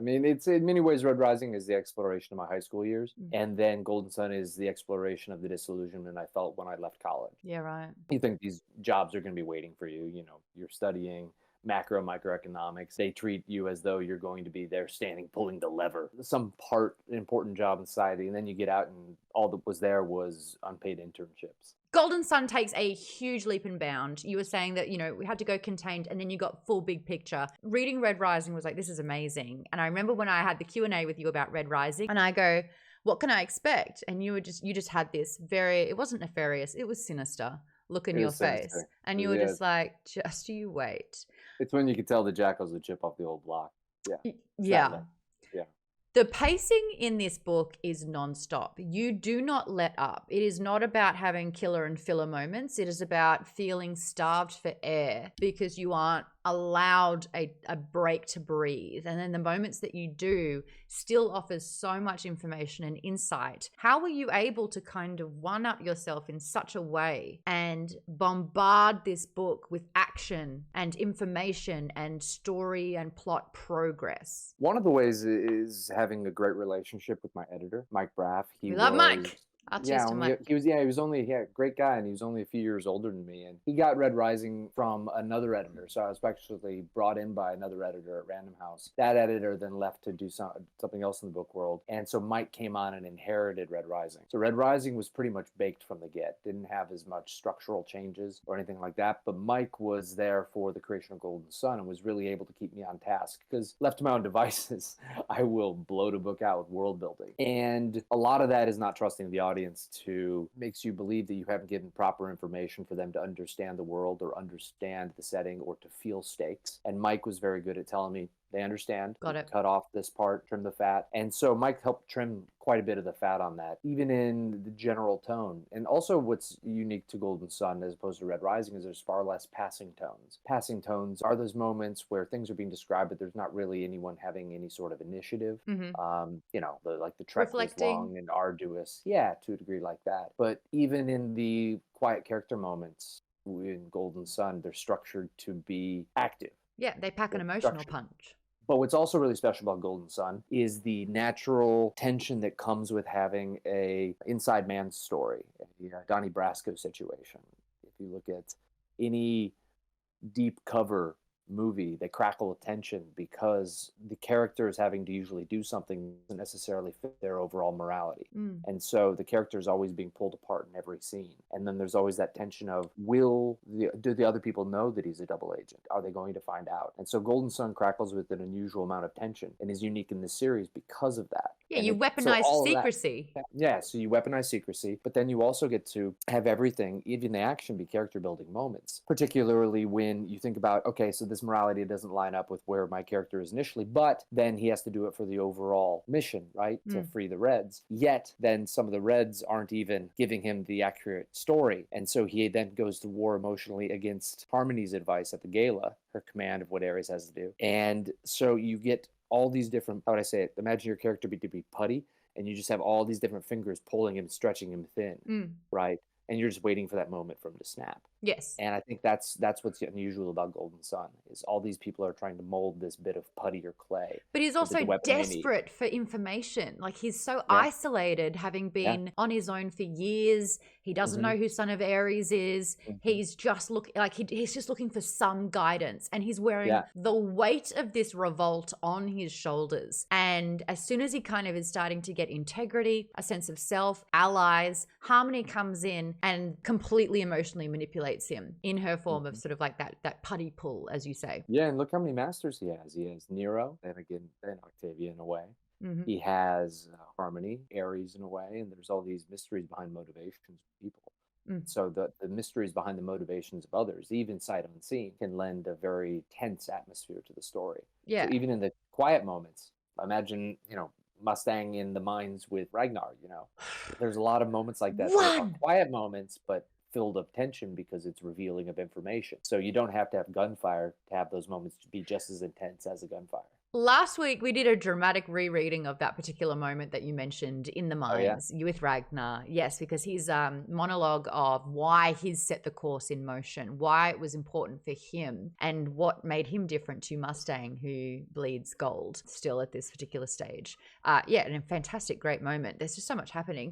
mean, it's in many ways Red Rising is the exploration of my high school years, Mm. and then Golden Sun is the exploration of the disillusionment I felt when I left college. Yeah, right. You think these jobs are going to be waiting for you. You know, you're studying macro microeconomics. They treat you as though you're going to be there standing, pulling the lever, some part important job in society. And then you get out and all that was there was unpaid internships. Golden Sun takes a huge leap and bound. You were saying that, we had to go contained and then you got full big picture. Reading Red Rising was like, this is amazing. And I remember when I had the Q&A with you about Red Rising and I go, what can I expect? And you just had this it wasn't nefarious, it was sinister look in It your was face. sinister. And you were Yeah. just like, just you wait. It's when you can tell the jackals would chip off the old block. Yeah. Yeah. Sadly. Yeah. The pacing in this book is nonstop. You do not let up. It is not about having killer and filler moments. It is about feeling starved for air because you aren't allowed a break to breathe. And then the moments that you do still offers so much information and insight. How were you able to kind of one up yourself in such a way and bombard this book with action and information and story and plot progress? One of the ways is having a great relationship with my editor, Mike Braff. We love Mike. I'll cheers to Mike. He was only a great guy, and he was only a few years older than me. And he got Red Rising from another editor, so I was actually brought in by another editor at Random House. That editor then left to do something else in the book world, and so Mike came on and inherited Red Rising. So Red Rising was pretty much baked from the get. Didn't have as much structural changes or anything like that. But Mike was there for the creation of Golden Sun and was really able to keep me on task because left to my own devices, I will bloat a book out with world building, and a lot of that is not trusting the audience to makes you believe that you haven't given proper information for them to understand the world or understand the setting or to feel stakes. And Mike was very good at telling me they understand. Got it. Cut off this part, trim the fat. And so Mike helped trim quite a bit of the fat on that, even in the general tone. And also what's unique to Golden Sun as opposed to Red Rising is there's far less passing tones. Passing tones are those moments where things are being described, but there's not really anyone having any sort of initiative. The trek was Reflecting. long and arduous. Yeah, to a degree like that. But even in the quiet character moments in Golden Sun, they're structured to be active. Yeah, they pack an They're emotional structured. punch. But what's also really special about Golden Sun is the natural tension that comes with having a inside man story, a Donnie Brasco situation. If you look at any deep cover movie, they crackle attention because the characters having to usually do something doesn't necessarily fit their overall morality. And so the character is always being pulled apart in every scene. And then there's always that tension of do the other people know that he's a double agent? Are they going to find out? And so Golden Sun crackles with an unusual amount of tension and is unique in this series because of that. Yeah, And you weaponize secrecy. Yeah, so you weaponize secrecy, but then you also get to have everything, even the action, be character building moments. Particularly when you think about, okay, so this morality doesn't line up with where my character is initially, but then he has to do it for the overall mission, right? To free the Reds. Yet then some of the Reds aren't even giving him the accurate story. And so he then goes to war emotionally against Harmony's advice at the gala, her command of what Ares has to do. And so you get all these different, how would I say it? Imagine your character to be putty, and you just have all these different fingers pulling him, stretching him thin, right? And you're just waiting for that moment for him to snap. Yes. And I think that's what's unusual about Golden Sun is all these people are trying to mold this bit of putty or clay. But he's also desperate for information. Like he's so isolated, having been on his own for years. He doesn't know who Son of Ares is. He's just he's just looking for some guidance, and he's wearing the weight of this revolt on his shoulders. And as soon as he kind of is starting to get integrity, a sense of self, allies, Harmony comes in and completely emotionally manipulates him in her form of sort of like that putty pull, as you say. Yeah, and look how many masters he has. He has Nero, then again, then Octavia in a way. He has Harmony, Ares in a way, and there's all these mysteries behind motivations of people. So the mysteries behind the motivations of others, even sight unseen, can lend a very tense atmosphere to the story. Yeah. So even in the quiet moments, imagine, Mustang in the mines with Ragnar, There's a lot of moments like that. That are quiet moments, but filled of tension because it's revealing of information. So you don't have to have gunfire to have those moments to be just as intense as a gunfire. Last week, we did a dramatic rereading of that particular moment that you mentioned in the Oh, yeah? mines with Ragnar. Yes, because his monologue of why he's set the course in motion, why it was important for him, and what made him different to Mustang, who bleeds gold still at this particular stage. Yeah, and a fantastic, great moment. There's just so much happening.